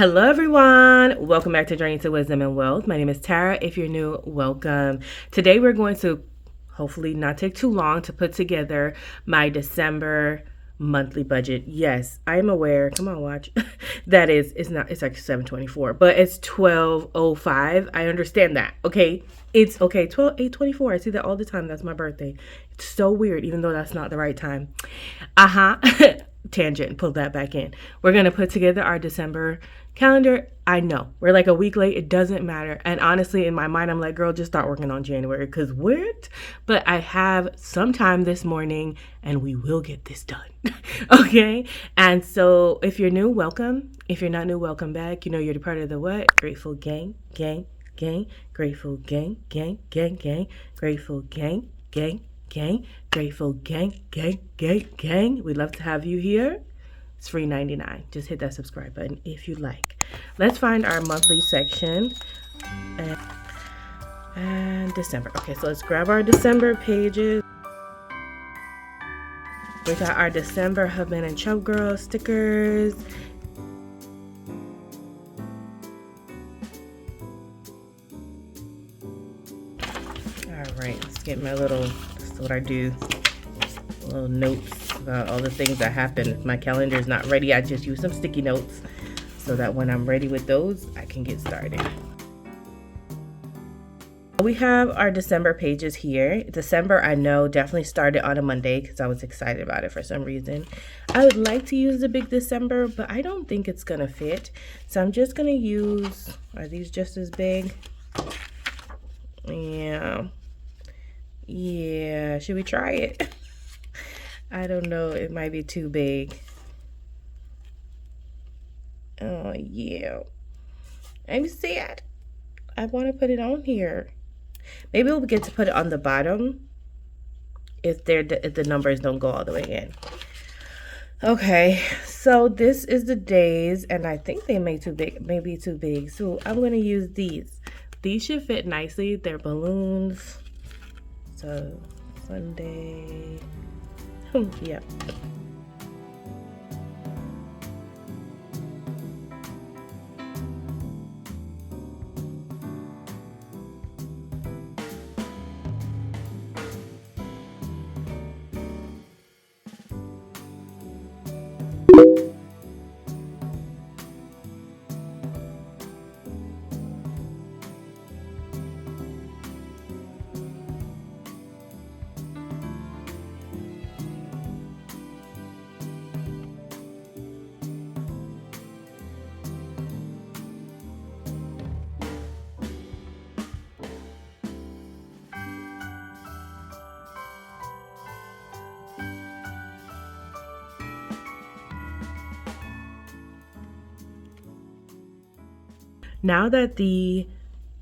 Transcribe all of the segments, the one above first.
Hello everyone, welcome back to Journey to Wisdom and Wealth. My name is Tara. If you're new, welcome. Today we're going to hopefully not take too long to put together my December monthly budget. Yes, I'm aware, come on watch, that is, it's like 7:24, but it's 12:05. I understand that, okay? It's okay, 8:24. I see that all the time. That's my birthday. It's so weird, even though that's not the right time. Tangent, pull that back in. We're going to put together our December calendar. I know we're like a week late. It doesn't matter. And honestly, in my mind, I'm like, girl, just start working on January because what? But I have some time this morning and we will get this done. Okay. And so if you're new, welcome. If you're not new, welcome back. You know, you're the part of the what? Grateful gang, gang, gang, grateful gang, gang, gang, gang, grateful gang, gang, gang, grateful gang, gang, gang, gang. We'd love to have you here. It's free 99. Just hit that subscribe button if you like. Let's find our monthly section and December. Okay, so let's grab our December pages. We got our December Hubman and Chub Girl stickers. All right, let's get my little, this is what I do, little notes about all the things that happen. If my calendar is not ready, I just use some sticky notes so that when I'm ready with those, I can get started. We have our December pages here. December, I know, definitely started on a Monday because I was excited about it for some reason. I would like to use the big December, but I don't think it's gonna fit. So I'm just gonna use, are these just as big? Yeah, should we try it? I don't know, it might be too big. Oh yeah, I'm sad. I want to put it on here. Maybe we'll get to put it on the bottom if the numbers don't go all the way in. Okay, so this is the days, and I think they may be too big. So I'm going to use these. These should fit nicely. They're balloons. So Sunday. Yep. Now that the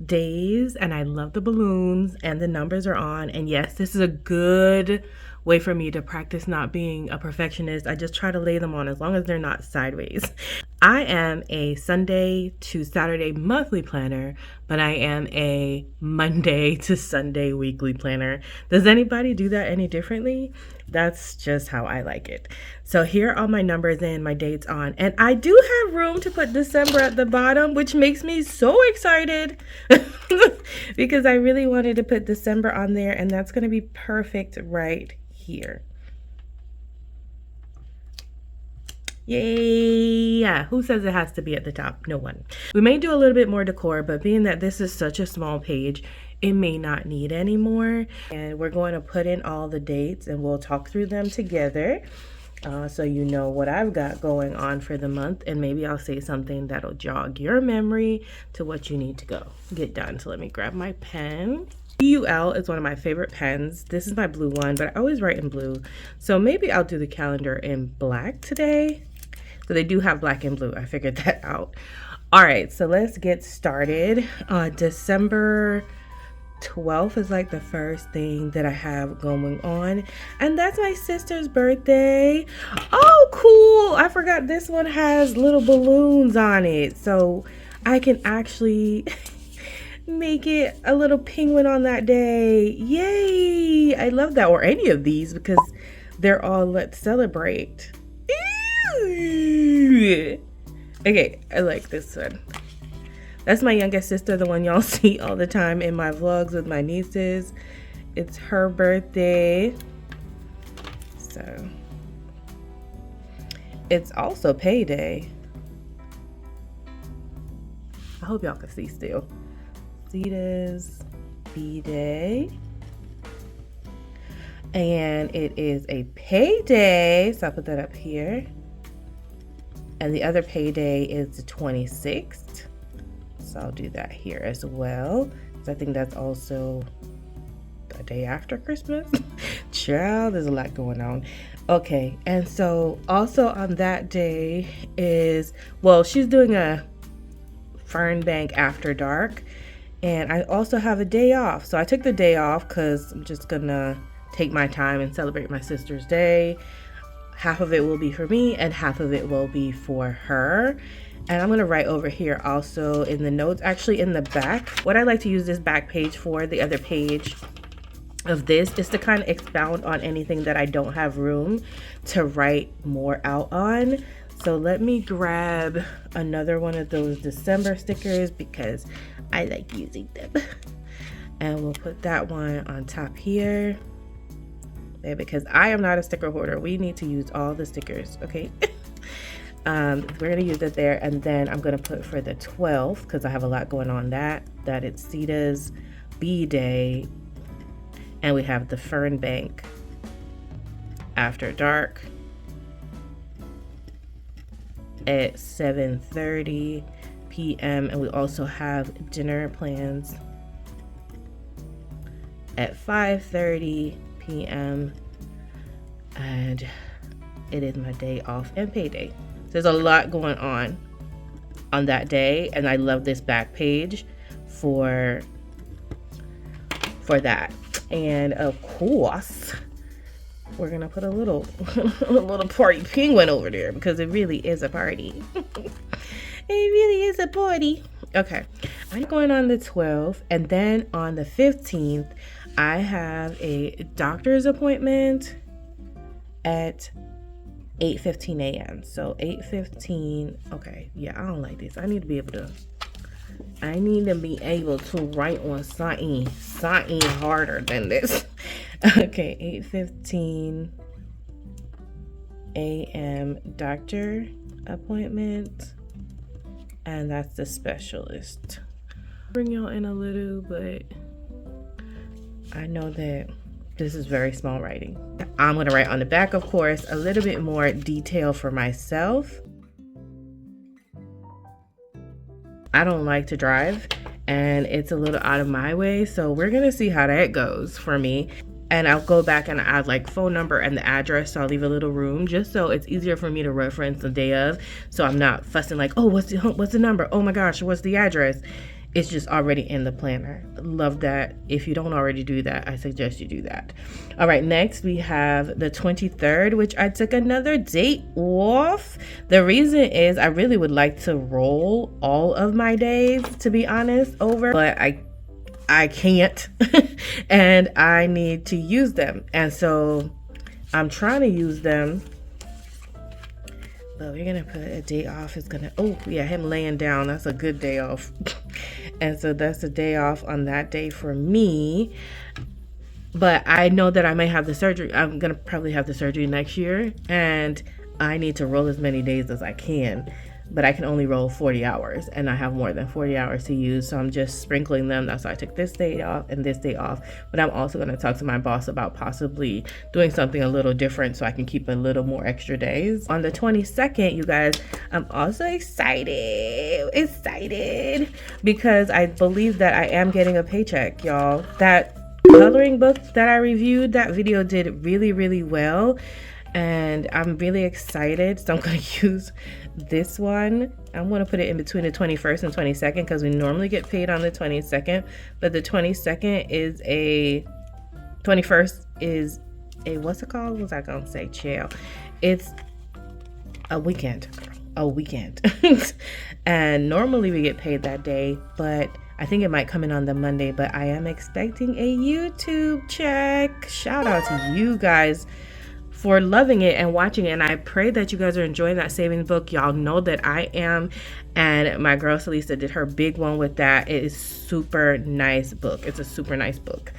days, and I love the balloons and the numbers are on, and yes, this is a good way for me to practice not being a perfectionist. I just try to lay them on as long as they're not sideways. I am a Sunday to Saturday monthly planner, but I am a Monday to Sunday weekly planner. Does anybody do that any differently? That's just how I like it. So here are all my numbers and my dates on, and I do have room to put December at the bottom, which makes me so excited because I really wanted to put December on there, and that's going to be perfect right here. Yay! Yeah, who says it has to be at the top? No one. We may do a little bit more decor, but being that this is such a small page, it may not need any more. And we're going to put in all the dates and we'll talk through them together. So you know what I've got going on for the month, and maybe I'll say something that'll jog your memory to what you need to get done. So let me grab my pen. UL is one of my favorite pens. This is my blue one, but I always write in blue. So maybe I'll do the calendar in black today. So they do have black and blue. I figured that out. All right, so let's get started. December 12th is like the first thing that I have going on, and that's my sister's birthday. Oh, cool. I forgot this one has little balloons on it, so I can actually make it a little penguin on that day. Yay! I love that, or any of these, because they're all let's celebrate. Ew. Okay, I like this one. That's my youngest sister, the one y'all see all the time in my vlogs with my nieces. It's her birthday. So it's also payday. I hope y'all can see still. Sita's B-Day. And it is a payday, so I'll put that up here. And the other payday is the 26th. So I'll do that here as well. So I think that's also the day after Christmas. Child, there's a lot going on. Okay, and so also on that day is, well, she's doing a Fern Bank after dark. And I also have a day off. So I took the day off because I'm just gonna take my time and celebrate my sister's day. Half of it will be for me and half of it will be for her. And I'm gonna write over here also in the notes, actually in the back, what I like to use this back page for, the other page of this, is to kind of expound on anything that I don't have room to write more out on. So let me grab another one of those December stickers because I like using them. And we'll put that one on top here. Because I am not a sticker hoarder. We need to use all the stickers, okay? We're gonna use it there, and then I'm gonna put for the 12th, because I have a lot going on that it's Sita's B-Day, and we have the Fern Bank after dark at 7:30 p.m. and we also have dinner plans at 5:30 p.m. and it is my day off and payday. There's a lot going on that day, and I love this back page for that. And of course, we're gonna put a little a little party penguin over there because it really is a party. It really is a party. Okay, I'm going on the 12th, and then on the 15th, I have a doctor's appointment at 8:15 a.m. So 8:15. Okay, yeah, I don't like this. I need to be able to write on something harder than this. Okay, 8:15 a.m. doctor appointment, and that's the specialist. Bring y'all in a little, but I know that this is very small writing. I'm going to write on the back, of course, a little bit more detail for myself. I don't like to drive, and it's a little out of my way, so we're going to see how that goes for me. And I'll go back and add like phone number and the address, so I'll leave a little room just so it's easier for me to reference the day of, so I'm not fussing like, oh, what's the number? Oh my gosh, what's the address? It's just already in the planner. Love that. If you don't already do that, I suggest you do that. All right, next we have the 23rd, which I took another date off. The reason is I really would like to roll all of my days, to be honest, over, but I can't and I need to use them. And so I'm trying to use them. But we're gonna put a day off. It's gonna, oh yeah, him laying down, that's a good day off. And so that's a day off on that day for me. But I know that I might have the surgery. I'm gonna probably have the surgery next year, and I need to roll as many days as I can. But I can only roll 40 hours, and I have more than 40 hours to use, so I'm just sprinkling them. That's why I took this day off and this day off. But I'm also going to talk to my boss about possibly doing something a little different so I can keep a little more extra days. On the 22nd, you guys, I'm also excited because I believe that I am getting a paycheck, y'all. That coloring book that I reviewed, that video did really, really well, and I'm really excited. So I'm going to use this one. I'm going to put it in between the 21st and 22nd because we normally get paid on the 22nd, but the 21st is a, what's it called? What was I going to say? Chill. It's a weekend. And normally we get paid that day, but I think it might come in on the Monday, but I am expecting a YouTube check. Shout out to you guys for loving it and watching it. And I pray that you guys are enjoying that savings book. Y'all know that I am. And my girl Celisa did her big one with that. It is super nice book. It's a super nice book.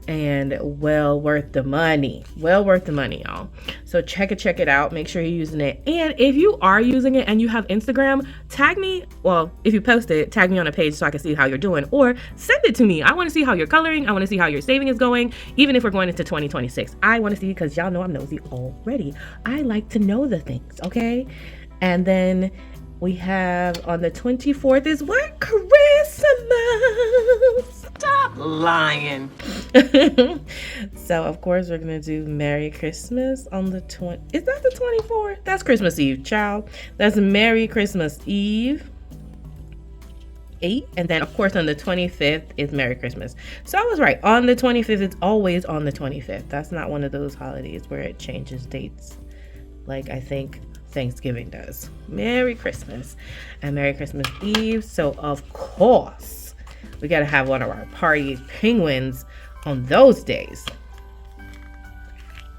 And well worth the money. Well worth the money, y'all. So check it out. Make sure you're using it. And if you are using it and you have Instagram, tag me. Well, if you post it, tag me on a page so I can see how you're doing, or send it to me. I want to see how you're coloring. I want to see how your saving is going, even if we're going into 2026. I want to see, because y'all know I'm nosy already. I like to know the things, okay? And then we have on the 24th is what? Christmas. Stop lying. So of course we're gonna do Merry Christmas on the 20. Is that the 24th? That's Christmas Eve, child. That's Merry Christmas Eve 8, and then of course on the 25th is Merry Christmas. So I was right. On the 25th, it's always on the 25th. That's not one of those holidays where it changes dates, like I think Thanksgiving does. Merry Christmas and Merry Christmas Eve. So of course we got to have one of our party penguins on those days.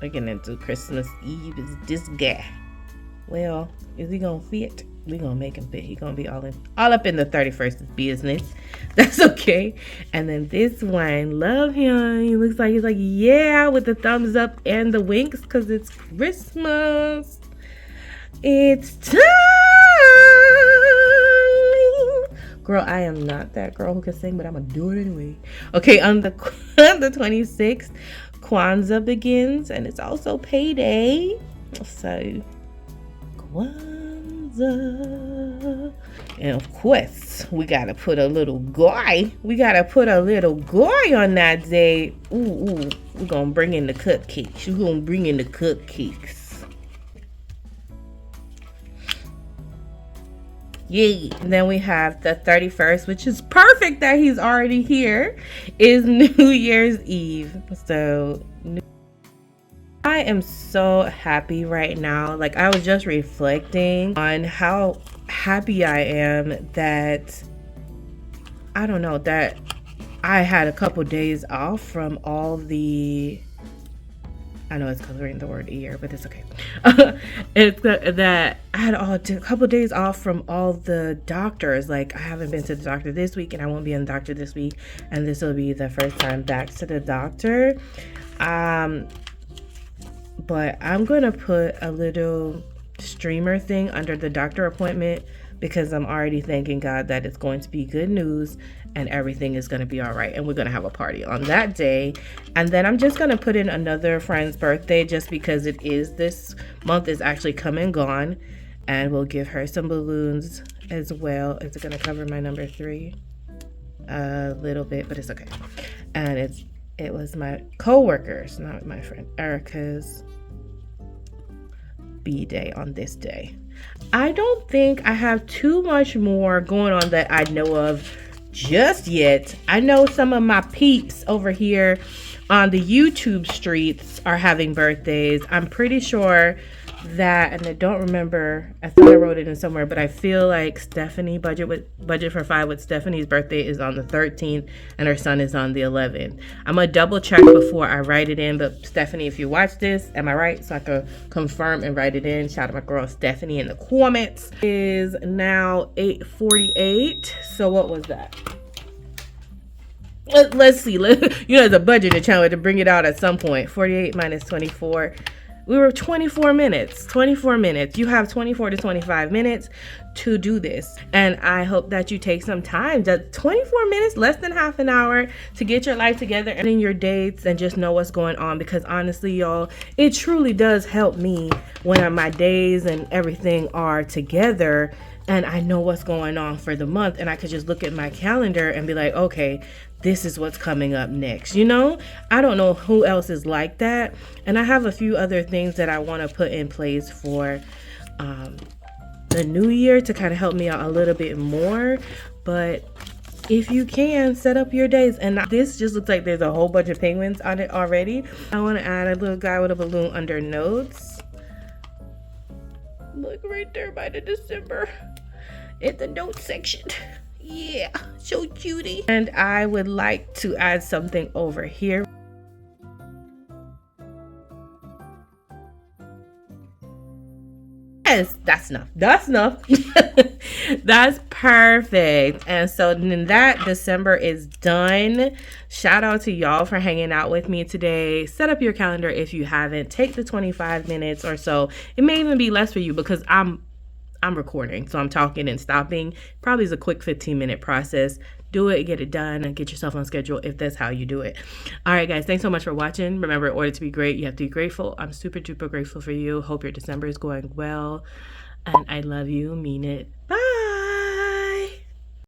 We're gonna do Christmas Eve is this guy. Well, is he gonna fit? We gonna make him fit. He gonna be all up in the 31st business. That's okay. And then this one, love him. He looks like he's like, yeah, with the thumbs up and the winks, because it's Christmas. It's time. Girl, I am not that girl who can sing, but I'm gonna do it anyway. Okay, on the 26th, Kwanzaa begins, and it's also payday. So, Kwanzaa. And of course, we gotta put a little guy. We gotta put a little guy on that day. Ooh, we're gonna bring in the cupcakes. We're gonna bring in the cupcakes. Yay. And then we have the 31st, which is perfect that he's already here, is New Year's Eve. So I am so happy right now. Like, I was just reflecting on how happy I am that, I don't know, that I had a couple days off from all the, I know it's coloring the word year, but it's okay. It's that I had a couple days off from all the doctors. Like, I haven't been to the doctor this week, and I won't be in the doctor this week, and this will be the first time back to the doctor. But I'm gonna put a little streamer thing under the doctor appointment, because I'm already thanking God that it's going to be good news and everything is going to be all right, and we're going to have a party on that day. And then I'm just going to put in another friend's birthday, just because it is, this month is actually come and gone, and we'll give her some balloons as well. Is it going to cover my number 3? A little bit, but it's okay. And it was my co-workers, not my friend Erica's B-day on this day. I don't think I have too much more going on that I know of just yet. I know some of my peeps over here on the YouTube streets are having birthdays. I'm pretty sure that, and I don't remember, I thought I wrote it in somewhere, but I feel like Stephanie, budget for 5 with Stephanie's birthday is on the 13th, and her son is on the 11th. I'm gonna double check before I write it in, but Stephanie, if you watch this, am I right? So I can confirm and write it in. Shout out my girl Stephanie in the comments. It is now 8:48. So what was that? Let's see. It's a budget challenge to bring it out at some point. 48 minus 24. We were 24 minutes. 24 minutes. You have 24 to 25 minutes to do this. And I hope that you take some time, just 24 minutes, less than half an hour, to get your life together and in your dates and just know what's going on. Because honestly, y'all, it truly does help me when my days and everything are together and I know what's going on for the month, and I could just look at my calendar and be like, okay, this is what's coming up next. I don't know who else is like that. And I have a few other things that I want to put in place for the new year to kind of help me out a little bit more. But if you can, set up your days. And this just looks like there's a whole bunch of penguins on it already. I want to add a little guy with a balloon under notes. Look right there by the December in the notes section. Yeah, so cutie. And I would like to add something over here. Yes, that's enough. That's enough. That's perfect. And so then that December is done. Shout out to y'all for hanging out with me today. Set up your calendar if you haven't. Take the 25 minutes or so. It may even be less for you because I'm recording, so I'm talking and stopping. Probably is a quick 15-minute process. Do it, get it done, and get yourself on schedule if that's how you do it. All right, guys, thanks so much for watching. Remember, in order to be great, you have to be grateful. I'm super duper grateful for you. Hope your December is going well, and I love you. Mean it. Bye.